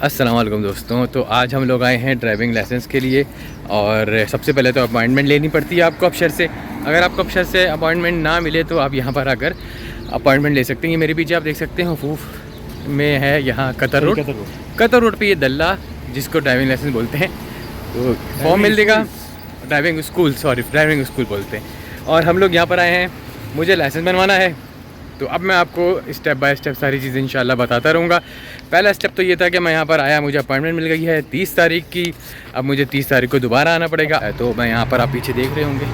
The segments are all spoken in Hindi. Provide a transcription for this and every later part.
अस्सलाम वालेकुम दोस्तों। तो आज हम लोग आए हैं ड्राइविंग लाइसेंस के लिए और सबसे पहले तो अपॉइंटमेंट लेनी पड़ती है आपको अफसर से। अगर आपको अफसर से अपॉइंटमेंट ना मिले तो आप यहाँ पर आकर अपॉइंटमेंट ले सकते हैं। ये मेरे पीछे आप देख सकते हैं हुफूफ में है यहाँ कतर रोड पे ये दल्ला जिसको ड्राइविंग लाइसेंस बोलते हैं। तो फॉर्म मिल देगा, ड्राइविंग स्कूल बोलते हैं। और हम लोग यहाँ पर आए हैं, मुझे लाइसेंस बनवाना है। तो अब मैं आपको स्टेप बाय स्टेप सारी चीज़ें इंशाल्लाह बताता रहूँगा। पहला स्टेप तो ये था कि मैं यहाँ पर आया, मुझे अपॉइंटमेंट मिल गई है 30 तारीख की। अब मुझे 30 तारीख को दोबारा आना पड़ेगा। तो मैं यहाँ पर, आप पीछे देख रहे होंगे,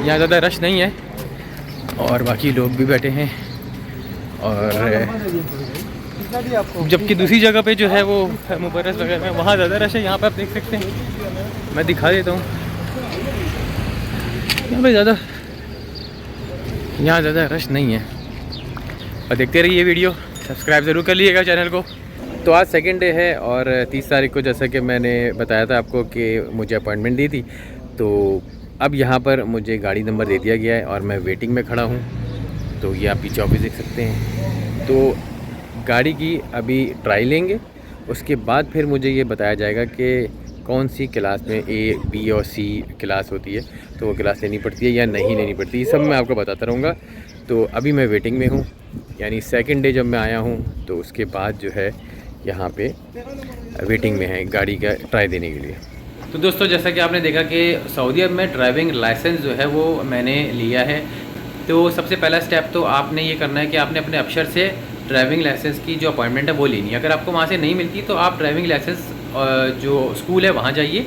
यहाँ ज़्यादा रश नहीं है और बाकी लोग भी बैठे हैं। और जबकि दूसरी जगह पे जो है वो मुबरस वगैरह में वहाँ ज़्यादा रश है। यहाँ पर आप देख सकते हैं, मैं दिखा देता हूँ, यहाँ ज़्यादा रश नहीं है। और देखते रहिए वीडियो, सब्सक्राइब ज़रूर कर लीजिएगा चैनल को। तो आज सेकंड डे है और 30 तारीख को जैसा कि मैंने बताया था आपको कि मुझे अपॉइंटमेंट दी थी, तो अब यहाँ पर मुझे गाड़ी नंबर दे दिया गया है और मैं वेटिंग में खड़ा हूँ। तो ये आप पीछे ऑफिस देख सकते हैं। तो गाड़ी की अभी ट्राई लेंगे, उसके बाद फिर मुझे ये बताया जाएगा कि कौन सी क्लास में ए, बी और सी क्लास होती है, तो वो क्लास लेनी पड़ती है या नहीं लेनी पड़ती है, ये सब मैं आपको बताता रहूँगा। तो अभी मैं वेटिंग में हूँ, यानी सेकंड डे जब मैं आया हूँ तो उसके बाद जो है यहाँ पे वेटिंग में है गाड़ी का ट्राई देने के लिए। तो दोस्तों, जैसा कि आपने देखा कि सऊदी अरब में ड्राइविंग लाइसेंस जो है वो मैंने लिया है। तो सबसे पहला स्टेप तो आपने ये करना है कि आपने अपने अफसर से ड्राइविंग लाइसेंस की जो अपॉइंटमेंट है वो लेनी है। अगर आपको वहाँ से नहीं मिलती तो आप ड्राइविंग लाइसेंस जो स्कूल है वहाँ जाइए।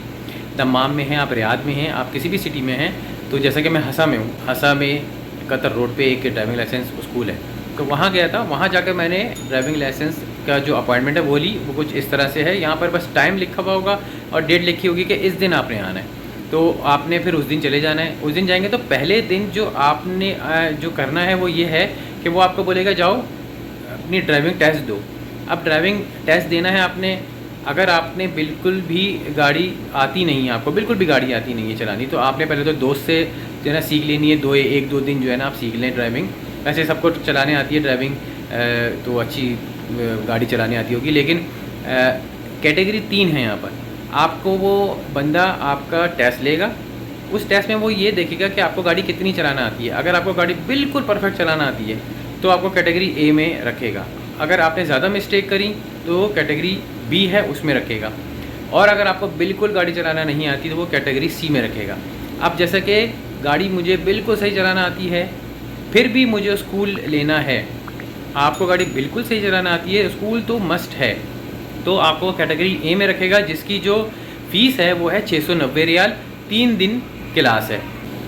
दम्माम में हैं, आप रियाद में हैं, आप किसी भी सिटी में हैं। तो जैसा कि मैं हसा में हूँ, हसा में कतर रोड पे एक ड्राइविंग लाइसेंस स्कूल है, तो वहाँ गया था। वहाँ जाकर मैंने ड्राइविंग लाइसेंस का जो अपॉइंटमेंट है वो ली। वो कुछ इस तरह से है, यहाँ पर बस टाइम लिखा हुआ होगा और डेट लिखी होगी कि इस दिन आपने आना है। तो आपने फिर उस दिन चले जाना है। उस दिन जाएंगे तो पहले दिन जो आपने जो करना है वो ये है कि वो आपको बोलेगा जाओ अपनी ड्राइविंग टेस्ट दो। अब ड्राइविंग टेस्ट देना है आपने। अगर आपने बिल्कुल भी गाड़ी आती नहीं है, आपको बिल्कुल भी गाड़ी आती नहीं है चलानी, तो आपने पहले तो दोस्त से जो है ना सीख लेनी है। एक दो दिन जो है ना आप सीख लें ड्राइविंग। वैसे सबको चलाने आती है ड्राइविंग, तो अच्छी गाड़ी चलाने आती होगी। लेकिन कैटेगरी 3 है यहाँ पर। आपको वो बंदा आपका टेस्ट लेगा। उस टेस्ट में वो ये देखेगा कि आपको गाड़ी कितनी चलाना आती है। अगर आपको गाड़ी बिल्कुल परफेक्ट चलाना आती है तो आपको कैटेगरी ए में रखेगा। अगर आपने ज़्यादा मिस्टेक करी तो कैटेगरी बी है उसमें रखेगा। और अगर आपको बिल्कुल गाड़ी चलाना नहीं आती तो वो कैटेगरी सी में रखेगा। अब जैसा कि गाड़ी मुझे बिल्कुल सही चलाना आती है, फिर भी मुझे स्कूल लेना है। आपको गाड़ी बिल्कुल सही चलाना आती है, स्कूल तो मस्ट है, तो आपको कैटेगरी ए में रखेगा, जिसकी जो फ़ीस है वो है 690 रियाल, 3 दिन क्लास है।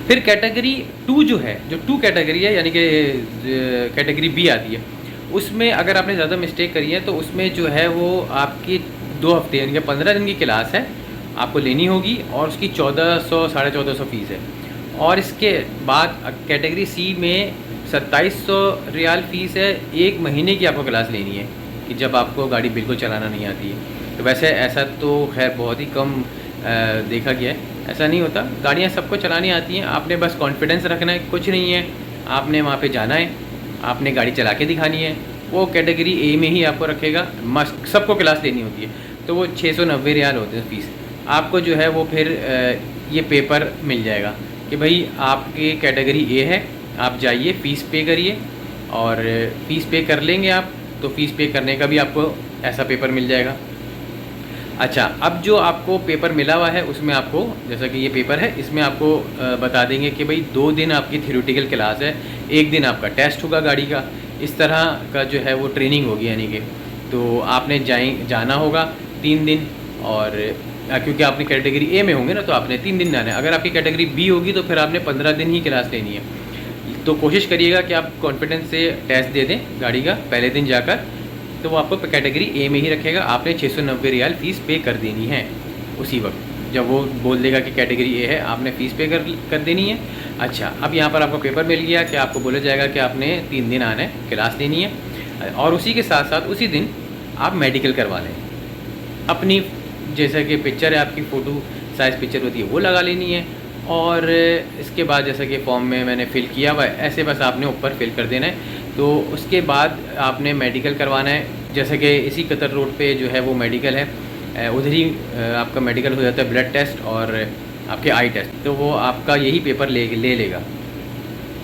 फिर कैटेगरी 2 जो है, जो 2 कैटेगरी है, यानी कि कैटेगरी बी आती है, उसमें अगर आपने ज़्यादा मिस्टेक करी है तो उसमें जो है वो आपकी 2 हफ्ते यानी कि 15 दिन की क्लास है, आपको लेनी होगी और उसकी 1400 साढ़े 1400 फ़ीस है। और इसके बाद कैटेगरी सी में 2700 रियाल फ़ीस है। 1 महीने की आपको क्लास लेनी है कि जब आपको गाड़ी बिल्कुल चलाना नहीं आती है। तो वैसे ऐसा तो खैर बहुत ही कम देखा गया है, ऐसा नहीं होता। गाड़ियाँ सबको चलानी आती हैं, आपने बस कॉन्फिडेंस रखना है, कुछ नहीं है। आपने वहाँ पे जाना है, आपने गाड़ी चला के दिखानी है। वो कैटेगरी ए में ही आपको रखेगा, मस्ट सबको क्लास लेनी होती है। तो वो 690 रियाल होते हैं फ़ीस। आपको जो है वो फिर ये पेपर मिल जाएगा कि भाई आपकी कैटेगरी ए है, आप जाइए फ़ीस पे करिए। और फ़ीस पे कर लेंगे आप तो फ़ीस पे करने का भी आपको ऐसा पेपर मिल जाएगा। अच्छा, अब जो आपको पेपर मिला हुआ है उसमें आपको, जैसा कि ये पेपर है, इसमें आपको बता देंगे कि भाई 2 दिन आपकी थ्योरेटिकल क्लास है, 1 दिन आपका टेस्ट होगा गाड़ी का। इस तरह का जो है वो ट्रेनिंग होगी, यानी कि तो आपने जाना होगा 3 दिन। और क्योंकि आपने कैटेगरी ए में होंगे ना, तो आपने 3 दिन जाना है। अगर आपकी कैटेगरी बी होगी तो फिर आपने 15 दिन ही क्लास लेनी है। तो कोशिश करिएगा कि आप कॉन्फिडेंस से टेस्ट दे दें गाड़ी का पहले दिन जाकर, तो वो आपको कैटेगरी ए में ही रखेगा। आपने 690 रियाल फ़ीस पे कर देनी है उसी वक्त जब वो बोल देगा कि कैटेगरी ए है, आपने फ़ीस पे कर देनी है। अच्छा, अब यहाँ पर आपको पेपर मिल गया कि आपको बोला जाएगा कि आपने 3 दिन आना है, क्लास लेनी है। और उसी के साथ साथ उसी दिन आप मेडिकल करवा लें। अपनी जैसा कि पिक्चर है, आपकी फ़ोटो साइज़ पिक्चर होती है, वो लगा लेनी है। और इसके बाद जैसा कि फॉर्म में मैंने फ़िल किया हुआ है, ऐसे बस आपने ऊपर फिल कर देना है। तो उसके बाद आपने मेडिकल करवाना है। जैसे कि इसी कतर रोड पे जो है वो मेडिकल है, उधर ही आपका मेडिकल हो जाता है, ब्लड टेस्ट और आपके आई टेस्ट। तो वो आपका यही पेपर ले लेगा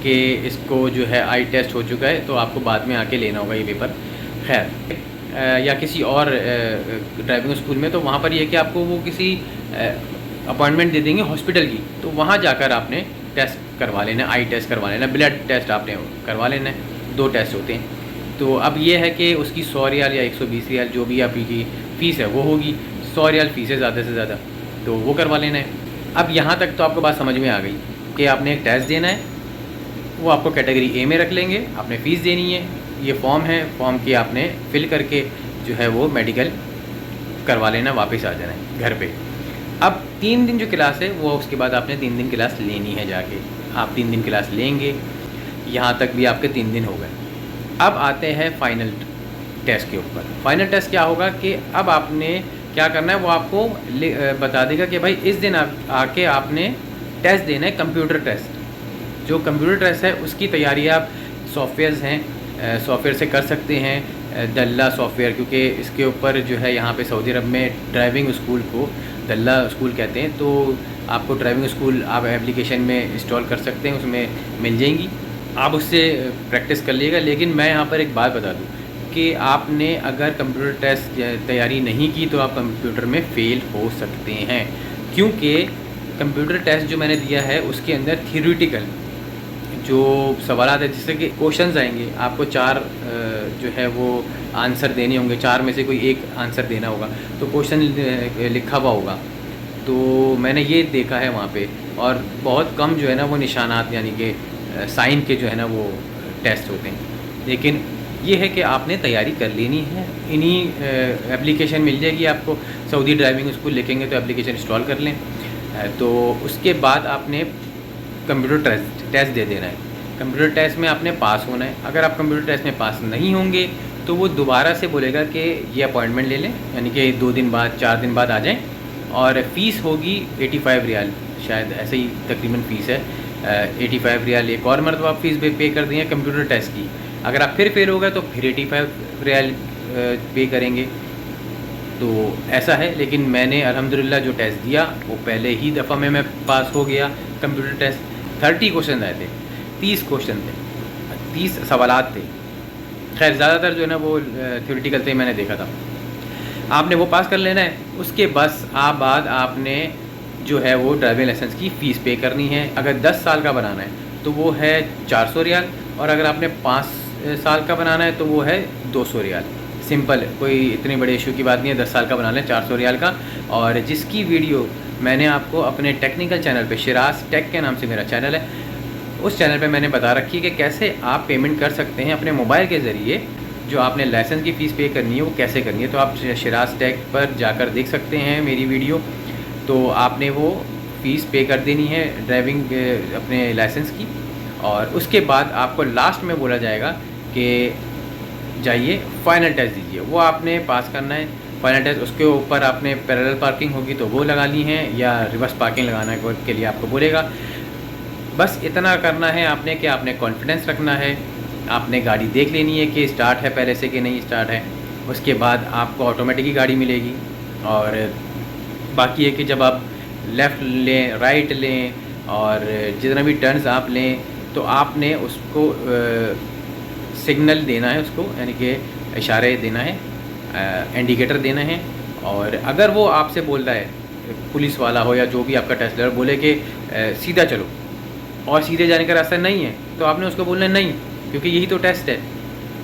कि इसको जो है आई टेस्ट हो चुका है, तो आपको बाद में आके लेना होगा ये पेपर। खैर या किसी और ड्राइविंग स्कूल में तो वहाँ पर ये कि आपको वो किसी अपॉइंटमेंट दे देंगे हॉस्पिटल की, तो वहाँ जाकर आपने टेस्ट करवा लेना, आई टेस्ट करवा लेना, ब्लड टेस्ट आपने करवा लेना है। 2 टेस्ट होते हैं। तो अब ये है कि उसकी 100 रियाल या 120 रियाल जो भी आपकी फ़ीस है वो होगी। 100 रियाल फ़ीस है ज़्यादा से ज़्यादा, तो वो करवा लेना है। अब यहाँ तक तो आपको बात समझ में आ गई कि आपने एक टेस्ट देना है, वो आपको कैटेगरी ए में रख लेंगे, आपने फ़ीस देनी है। ये फॉर्म है, फॉर्म की आपने फिल करके जो है वो मेडिकल करवा लेना, वापस आ जाना है घर पे। अब 3 दिन जो क्लास है वो उसके बाद आपने 3 दिन क्लास लेनी है जाके। आप 3 दिन क्लास लेंगे, यहाँ तक भी आपके 3 दिन हो गए। अब आते हैं फ़ाइनल टेस्ट के ऊपर। फ़ाइनल टेस्ट क्या होगा कि अब आपने क्या करना है वो आपको बता देगा कि भाई इस दिन आके आपने टेस्ट देना है, कंप्यूटर टेस्ट। जो कंप्यूटर टेस्ट है उसकी तैयारी आप सॉफ्टवेयर्स हैं, सॉफ्टवेयर से कर सकते हैं, दल्ला सॉफ्टवेयर, क्योंकि इसके ऊपर जो है यहाँ पे सऊदी अरब में ड्राइविंग स्कूल को दल्ला स्कूल कहते हैं। तो आपको ड्राइविंग स्कूल आप एप्लीकेशन में इंस्टॉल कर सकते हैं, उसमें मिल जाएंगी, आप उससे प्रैक्टिस कर लीजिएगा। लेकिन मैं यहाँ पर एक बात बता दूँ कि आपने अगर कंप्यूटर टेस्ट तैयारी नहीं की तो आप कंप्यूटर में फ़ेल हो सकते हैं, क्योंकि कंप्यूटर टेस्ट जो मैंने दिया है उसके अंदर थियोरेटिकल जो सवाल है, जिससे कि क्वेश्चंस आएंगे, आपको 4 जो है वो आंसर देने होंगे, 4 में से कोई एक आंसर देना होगा, तो क्वेश्चन लिखा हुआ होगा। तो मैंने ये देखा है वहाँ पे, और बहुत कम जो है ना वो निशानात यानी कि साइन के जो है ना वो टेस्ट होते हैं। लेकिन ये है कि आपने तैयारी कर लेनी है। इन्हीं एप्लीकेशन मिल जाएगी आपको, सऊदी ड्राइविंग स्कूल लिखेंगे तो एप्लीकेशन इंस्टॉल कर लें। तो उसके बाद आपने कंप्यूटर टेस्ट दे देना है। कंप्यूटर टेस्ट में आपने पास होना है। अगर आप कंप्यूटर टेस्ट में पास नहीं होंगे तो वो दोबारा से बोलेगा कि ये अपॉइंटमेंट ले लें, यानी कि 2 दिन बाद 4 दिन बाद आ जाएं, और फ़ीस होगी 85 रियाल, शायद ऐसे ही तकरीबन फ़ीस है 85 रियाल। एक और मरतबा आप फ़ीस पे कर देंगे कंप्यूटर टेस्ट की। अगर आप फिर फेल हो गए तो फिर 85 रियाल पे करेंगे। तो ऐसा है। लेकिन मैंने अल्हम्दुलिल्लाह जो टेस्ट दिया वो पहले ही दफ़ा में मैं पास हो गया। कंप्यूटर टेस्ट 30 क्वेश्चन आए थे, 30 क्वेश्चन थे, 30 सवालात थे। खैर ज़्यादातर जो है ना वो थ्योरेटिकल थे, मैंने देखा था। आपने वो पास कर लेना है। उसके बाद आपने जो है वो ड्राइविंग लाइसेंस की फ़ीस पे करनी है। अगर 10 साल का बनाना है तो वो है 400 रियाल, और अगर आपने 5 साल का बनाना है तो वो है 200 रियाल। सिंपल, कोई इतनी बड़े इशू की बात नहीं है। 10 साल का बनाना है 400 रियाल का। और जिसकी वीडियो मैंने आपको अपने टेक्निकल चैनल पे, शिराज टेक के नाम से मेरा चैनल है, उस चैनल पे मैंने बता रखी है कि कैसे आप पेमेंट कर सकते हैं अपने मोबाइल के ज़रिए। जो आपने लाइसेंस की फ़ीस पे करनी है वो कैसे करनी है, तो आप शिराज टेक पर जाकर देख सकते हैं मेरी वीडियो। तो आपने वो फ़ीस पे कर देनी है ड्राइविंग अपने लाइसेंस की, और उसके बाद आपको लास्ट में बोला जाएगा कि जाइए फ़ाइनल टेस्ट दीजिए। वो आपने पास करना है फ़ाइनल टेस्ट। उसके ऊपर आपने पैरेलल पार्किंग होगी तो वो लगा ली है, या रिवर्स पार्किंग लगाना के लिए आपको बोलेगा। बस इतना करना है आपने कि आपने कॉन्फिडेंस रखना है। आपने गाड़ी देख लेनी है कि स्टार्ट है पहले से कि नहीं स्टार्ट है। उसके बाद आपको ऑटोमेटिक ही गाड़ी मिलेगी। और बाकी है कि जब आप लेफ़्ट लें, राइट लें, और जितना भी टर्न्स आप लें तो आपने उसको सिग्नल देना है उसको, यानी कि इशारे देना है, इंडिकेटर देना है। और अगर वो आपसे बोल रहा है, पुलिस वाला हो या जो भी आपका टेस्ट लेवर बोले कि सीधा चलो, और सीधे जाने का रास्ता नहीं है, तो आपने उसको बोलना नहीं, क्योंकि यही तो टेस्ट है।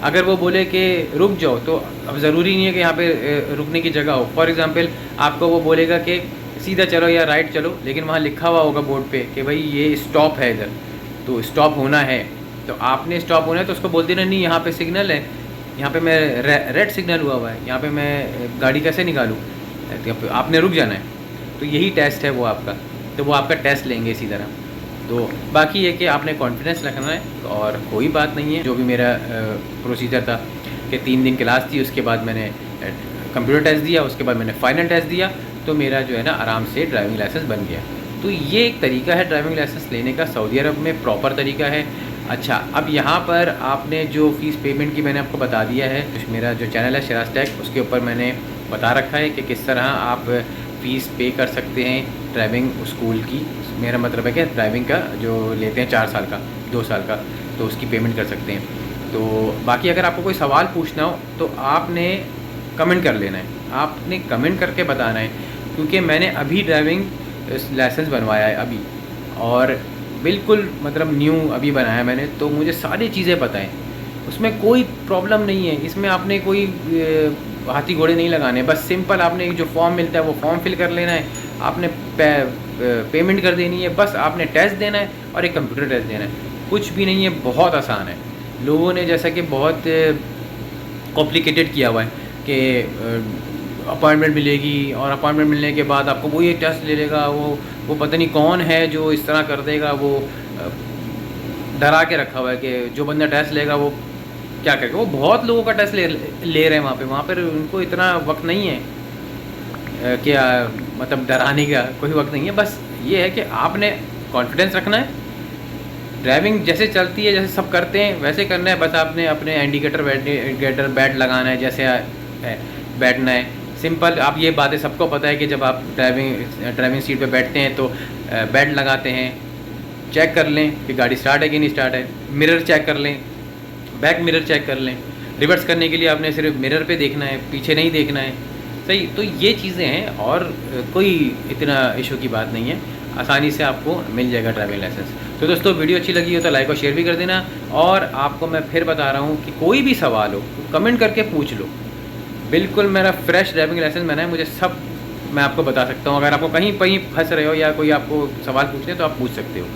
अगर वो बोले कि रुक जाओ, तो अब ज़रूरी नहीं है कि यहाँ पे रुकने की जगह हो। फॉर एग्ज़ाम्पल आपको वो बोलेगा कि सीधा चलो या राइट चलो, लेकिन वहाँ लिखा हुआ होगा बोर्ड पे कि भाई ये स्टॉप है इधर, तो स्टॉप होना है। तो आपने स्टॉप होना है तो उसको बोल देना नहीं, यहाँ पे सिग्नल है, यहाँ पे मैं रेड सिग्नल हुआ हुआ है, यहाँ पे मैं गाड़ी कैसे निकालूँ, आपने रुक जाना है। तो यही टेस्ट है वो आपका। तो वो आपका टेस्ट लेंगे इसी तरह। तो बाकी ये कि आपने कॉन्फिडेंस रखना है, और कोई बात नहीं है। जो भी मेरा प्रोसीजर था कि 3 दिन क्लास थी, उसके बाद मैंने कंप्यूटर टेस्ट दिया, उसके बाद मैंने फ़ाइनल टेस्ट दिया, तो मेरा जो है ना आराम से ड्राइविंग लाइसेंस बन गया। तो ये एक तरीका है ड्राइविंग लाइसेंस लेने का, सऊदी अरब में प्रॉपर तरीका है। अच्छा, अब यहाँ पर आपने जो फ़ीस पेमेंट की मैंने आपको बता दिया है, मेरा जो चैनल है शिराज टेक, उसके ऊपर मैंने बता रखा है कि किस तरह आप फ़ीस पे कर सकते हैं ड्राइविंग स्कूल की। मेरा मतलब है कि ड्राइविंग का जो लेते हैं 4 साल का, 2 साल का, तो उसकी पेमेंट कर सकते हैं। तो बाकी अगर आपको कोई सवाल पूछना हो तो आपने कमेंट कर लेना है, आपने कमेंट करके बताना है, क्योंकि मैंने अभी ड्राइविंग लाइसेंस बनवाया है अभी, और बिल्कुल मतलब न्यू अभी बनाया मैंने, तो मुझे सारी चीज़ें पता हैं, उसमें कोई प्रॉब्लम नहीं है। इसमें आपने कोई हाथी घोड़े नहीं लगाने, बस सिंपल आपने जो फॉर्म मिलता है वो फॉर्म फिल कर लेना है, आपने पेमेंट कर देनी है, बस आपने टेस्ट देना है और एक कंप्यूटर टेस्ट देना है, कुछ भी नहीं है, बहुत आसान है। लोगों ने जैसा कि बहुत कॉम्प्लिकेटेड किया हुआ है कि अपॉइंटमेंट मिलेगी और अपॉइंटमेंट मिलने के बाद आपको वो ये टेस्ट ले लेगा, वो पता नहीं कौन है जो इस तरह कर देगा, वो डरा के रखा हुआ है कि जो बंदा टेस्ट लेगा वो क्या करेगा। वो बहुत लोगों का टेस्ट ले रहे हैं वहाँ पर उनको इतना वक्त नहीं है कि मतलब डराने का कोई वक्त नहीं है। बस ये है कि आपने कॉन्फिडेंस रखना है, ड्राइविंग जैसे चलती है, जैसे सब करते हैं वैसे करना है। बस आपने अपने इंडिकेटर बैट लगाना है, जैसे बैठना है, सिंपल। आप ये बातें सबको पता है कि जब आप ड्राइविंग सीट पे बैठते हैं तो बेल्ट लगाते हैं, चेक कर लें कि गाड़ी स्टार्ट है कि नहीं स्टार्ट है, मिरर चेक कर लें, बैक मिरर चेक कर लें। रिवर्स करने के लिए आपने सिर्फ मिरर पे देखना है, पीछे नहीं देखना है, सही। तो ये चीज़ें हैं और कोई इतना इशू की बात नहीं है, आसानी से आपको मिल जाएगा ड्राइविंग लाइसेंस। तो दोस्तों वीडियो अच्छी लगी हो तो लाइक और शेयर भी कर देना, और आपको मैं फिर बता रहा हूँ कि कोई भी सवाल हो तो कमेंट करके पूछ लो। बिल्कुल मेरा फ्रेश ड्राइविंग लाइसेंस बना है, मुझे सब मैं आपको बता सकता हूँ। अगर आपको कहीं फंस रहे हो या कोई आपको सवाल पूछने तो आप पूछ सकते हो।